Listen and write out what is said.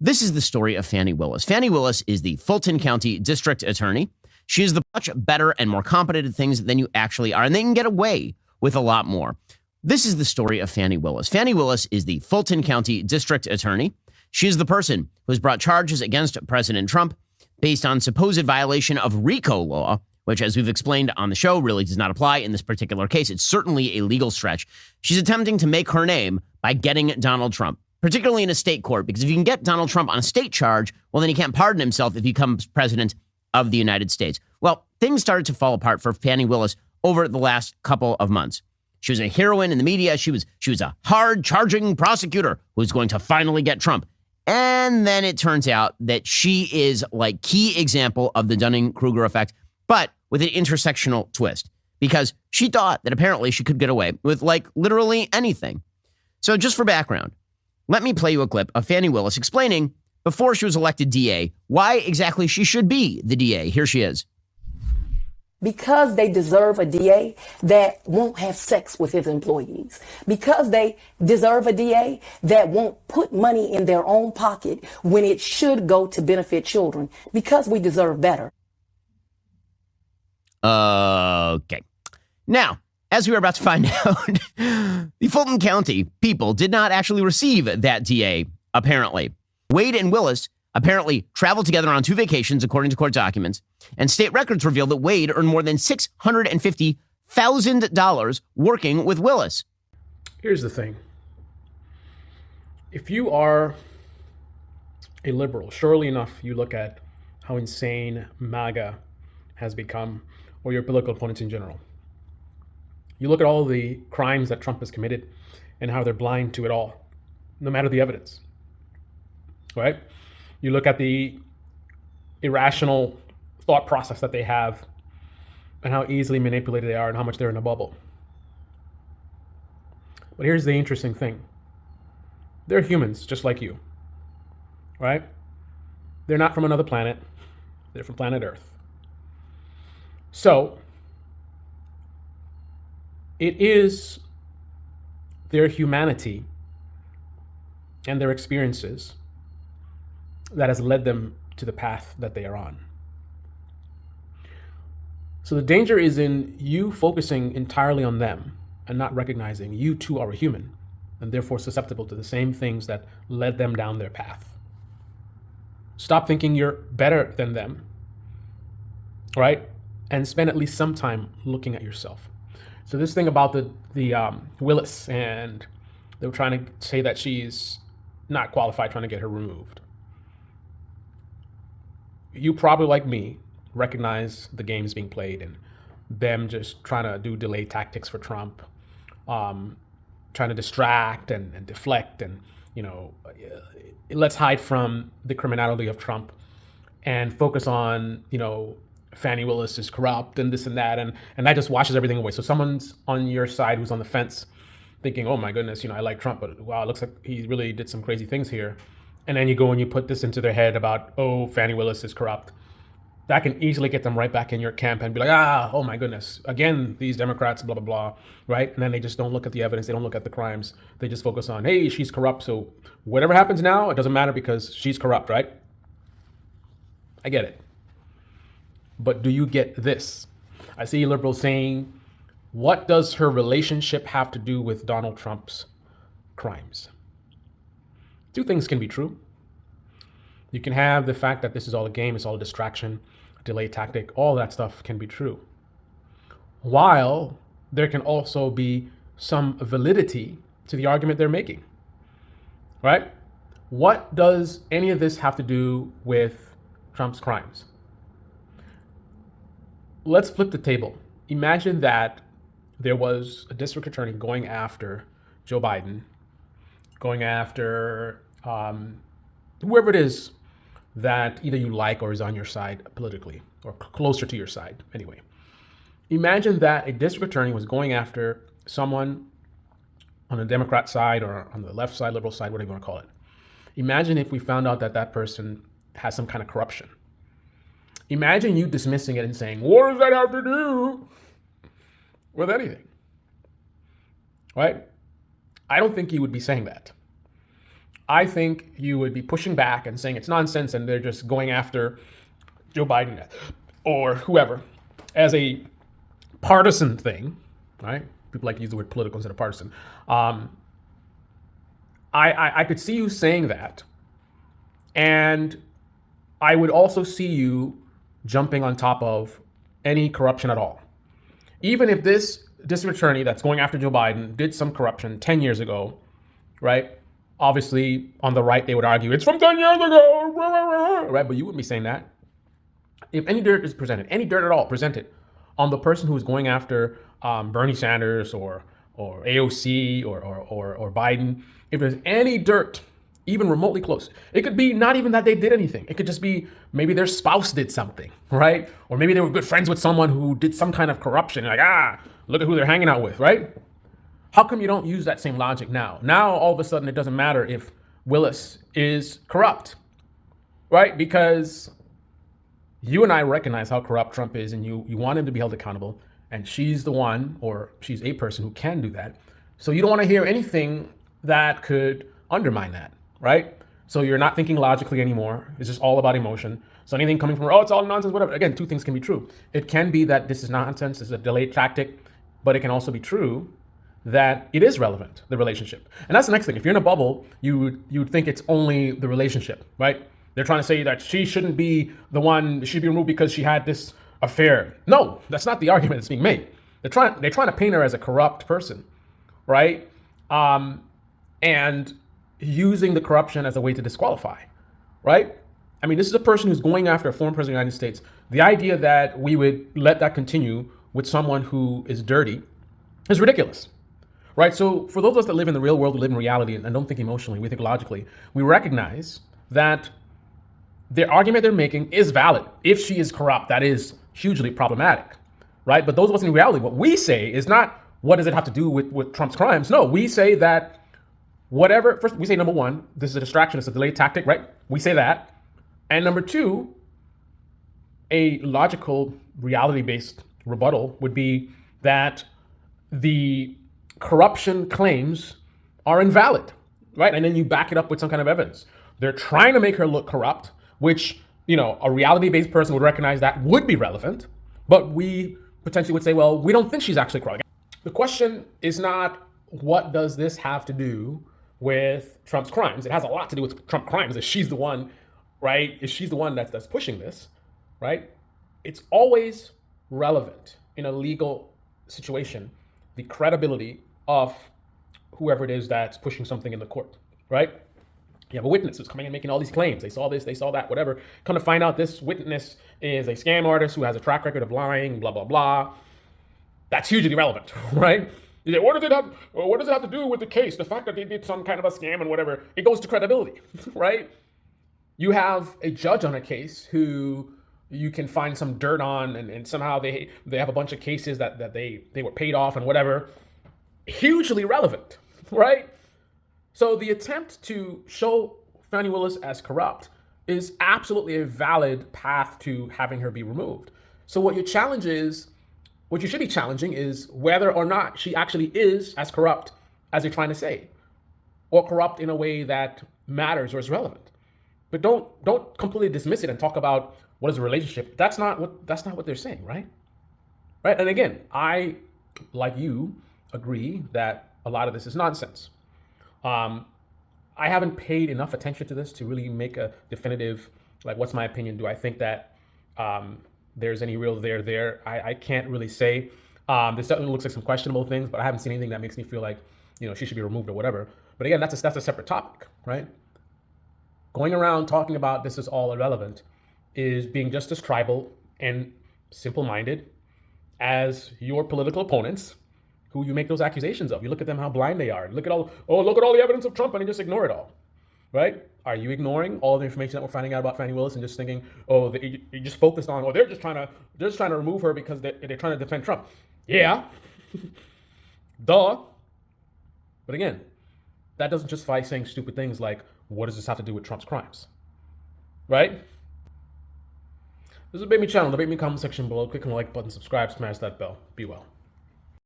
This is the story of Fannie Willis. Fannie Willis is the Fulton County District Attorney. She is the much better and more competent at things than you actually are, and they can get away with a lot more. This is the story of Fannie Willis. Fannie Willis is the Fulton County District Attorney. She is the person who has brought charges against President Trump based on supposed violation of RICO law, which, as we've explained on the show, really does not apply in this particular case. It's certainly a legal stretch. She's attempting to make her name by getting Donald Trump, particularly in a state court, because if you can get Donald Trump on a state charge, well, then he can't pardon himself if he becomes president of the United States. Well, things started to fall apart for Fannie Willis over the last couple of months. She was a heroine in the media. She was a hard-charging prosecutor who was going to finally get Trump. And then it turns out that she is like key example of the Dunning-Kruger effect, but with an intersectional twist, because she thought that apparently she could get away with like literally anything. So just for background, let me play you a clip of Fannie Willis explaining before she was elected DA why exactly she should be the DA. Here she is. Because they deserve a DA that won't have sex with his employees. Because they deserve a DA that won't put money in their own pocket when it should go to benefit children. Because we deserve better. Okay. Now, as we were about to find out, the Fulton County people did not actually receive that DA, apparently. Wade and Willis apparently traveled together on 2 vacations, according to court documents, and state records reveal that Wade earned more than $650,000 working with Willis. Here's the thing. If you are a liberal, surely enough, you look at how insane MAGA has become, or your political opponents in general. You look at all the crimes that Trump has committed and how they're blind to it all, no matter the evidence, right? You look at the irrational thought process that they have and how easily manipulated they are and how much they're in a bubble. But here's the interesting thing. They're humans just like you, right? They're not from another planet. They're from planet Earth. So it is their humanity and their experiences that has led them to the path that they are on. So the danger is in you focusing entirely on them and not recognizing you too are a human and therefore susceptible to the same things that led them down their path. Stop thinking you're better than them, right? And spend at least some time looking at yourself. So this thing about the Willis, and they were trying to say that she's not qualified, trying to get her removed. You probably, like me, recognize the games being played and them just trying to do delay tactics for Trump, trying to distract and deflect and, let's hide from the criminality of Trump and focus on, Fannie Willis is corrupt and this and that. And that just washes everything away. So someone's on your side who's on the fence thinking, oh my goodness, I like Trump, but wow, it looks like he really did some crazy things here. And then you go and you put this into their head about, oh, Fannie Willis is corrupt. That can easily get them right back in your camp and be like, oh my goodness, again, these Democrats, blah, blah, blah, right? And then they just don't look at the evidence. They don't look at the crimes. They just focus on, hey, she's corrupt. So whatever happens now, it doesn't matter because she's corrupt, right? I get it. But do you get this? I see liberals saying, what does her relationship have to do with Donald Trump's crimes? 2 things can be true. You can have the fact that this is all a game, it's all a distraction, a delay tactic, all that stuff can be true. While there can also be some validity to the argument they're making, right? What does any of this have to do with Trump's crimes? Let's flip the table. Imagine that there was a district attorney going after Joe Biden, going after whoever it is that either you like or is on your side politically, or closer to your side anyway. Imagine that a district attorney was going after someone on the Democrat side or on the left side, liberal side, whatever you want to call it. Imagine if we found out that that person has some kind of corruption. Imagine you dismissing it and saying, what does that have to do with anything? Right? I don't think you would be saying that. I think you would be pushing back and saying it's nonsense and they're just going after Joe Biden or whoever as a partisan thing, right? People like to use the word political instead of partisan. I could see you saying that, and I would also see you jumping on top of any corruption at all. Even if this district attorney that's going after Joe Biden did some corruption 10 years ago, right? Obviously, on the right, they would argue it's from 10 years ago, right? But you wouldn't be saying that. If any dirt is presented, any dirt at all presented on the person who is going after Bernie Sanders or AOC or Biden, if there's any dirt, even remotely close, it could be not even that they did anything. It could just be maybe their spouse did something, right? Or maybe they were good friends with someone who did some kind of corruption. Like, look at who they're hanging out with, right? How come you don't use that same logic now? Now, all of a sudden, it doesn't matter if Willis is corrupt, right? Because you and I recognize how corrupt Trump is, and you want him to be held accountable, and she's the one, or she's a person who can do that. So you don't want to hear anything that could undermine that, right? So you're not thinking logically anymore. It's just all about emotion. So anything coming from, it's all nonsense, whatever. Again, two things can be true. It can be that this is nonsense, this is a delayed tactic, but it can also be true that it is relevant, the relationship. And that's the next thing. If you're in a bubble, you would think it's only the relationship, right? They're trying to say that she shouldn't be the one, she should be removed because she had this affair. No, that's not the argument that's being made. They're trying to paint her as a corrupt person, right? And using the corruption as a way to disqualify, right? I mean, this is a person who's going after a former president of the United States. The idea that we would let that continue with someone who is dirty is ridiculous, right? So for those of us that live in the real world, we live in reality and don't think emotionally, we think logically, we recognize that the argument they're making is valid. If she is corrupt, that is hugely problematic, right? But those of us in reality, what we say is not, what does it have to do with Trump's crimes? No, we say that whatever, first, we say number one, this is a distraction, it's a delayed tactic, right? We say that. And number two, a logical, reality-based rebuttal would be that the corruption claims are invalid, right? And then you back it up with some kind of evidence. They're trying to make her look corrupt, which, a reality-based person would recognize that would be relevant, but we potentially would say, well, we don't think she's actually corrupt. The question is not, what does this have to do with Trump's crimes? It has a lot to do with Trump crimes. If she's the one, right? If she's the one that's pushing this, right? It's always relevant in a legal situation, the credibility of whoever it is that's pushing something in the court, right? You have a witness who's coming and making all these claims. They saw this, they saw that, whatever. Come to find out this witness is a scam artist who has a track record of lying, blah, blah, blah. That's hugely relevant, right? You say, what does it have to do with the case? The fact that they did some kind of a scam and whatever, it goes to credibility, right? You have a judge on a case who you can find some dirt on and somehow they have a bunch of cases that they were paid off and whatever. Hugely relevant, right? So the attempt to show Fannie Willis as corrupt is absolutely a valid path to having her be removed. So what you should be challenging is whether or not she actually is as corrupt as you're trying to say, or corrupt in a way that matters or is relevant. But don't completely dismiss it and talk about what is a relationship. That's not what they're saying, right? Right? And again, I, like you, agree that a lot of this is nonsense. I haven't paid enough attention to this to really make a definitive, like, what's my opinion? Do I think that there's any real there? I can't really say. This certainly looks like some questionable things, but I haven't seen anything that makes me feel like, she should be removed or whatever. But again, that's a separate topic, right? Going around talking about this is all irrelevant is being just as tribal and simple-minded as your political opponents who you make those accusations of. You look at them, how blind they are. Look at all the evidence of Trump, and you just ignore it all, right? Are you ignoring all the information that we're finding out about Fannie Willis and just thinking, you just focused on, they're just trying to remove her because they're trying to defend Trump? Yeah, duh. But again, that doesn't justify saying stupid things like, what does this have to do with Trump's crimes, right? This is the Bait Me channel, the Bait Me comment section below. Click on the like button, subscribe, smash that bell. Be well.